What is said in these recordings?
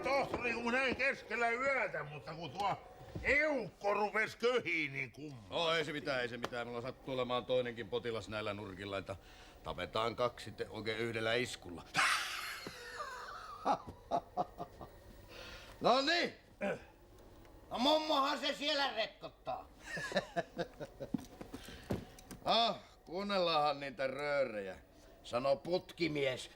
tohtori, kun näin keskellä yötä, mutta kun tuo eukko rupes köhiin, niin kumma. No ei se mitään. Mulla sattuu olemaan toinenkin potilas näillä nurkilla, että tapetaan kaksi sitten oikein yhdellä iskulla. No niin. No mummohan se siellä rekkottaa. Kuunnellaanhan niitä röörejä, sano putkimies.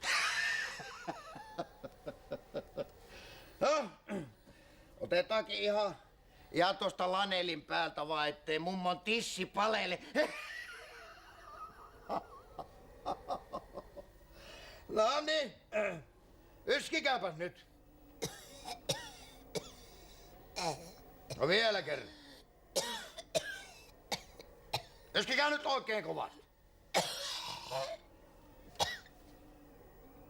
Otetaankin ihan tosta lanelin päältä vaan, ettei mummon tissi palele. No niin, yskikääpäs nyt. No vielä kerran. Yskikää nyt oikein kovasti.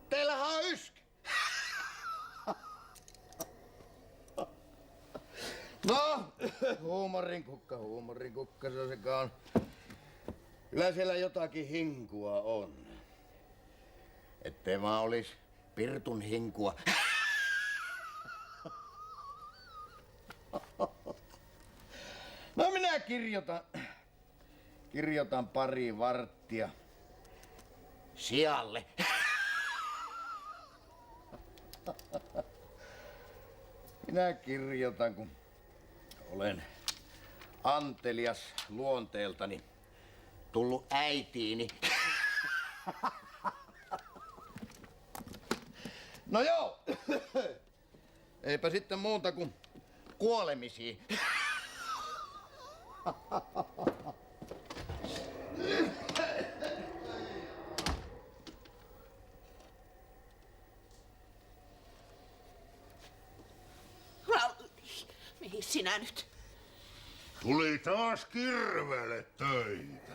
Teillähän on yski. No, huumorin kukka se on sekaan. Kyllä siellä jotakin hinkua on. Ettei vaan olis pirtun hinkua. No minä kirjoitan pari varttia sijalle. Minä kirjoitan, kun olen antelias luonteeltani, tullut äitiini. No joo, eipä sitten muuta kuin kuolemisiin. Mihin sinä nyt? Tuli taas kirvele töitä.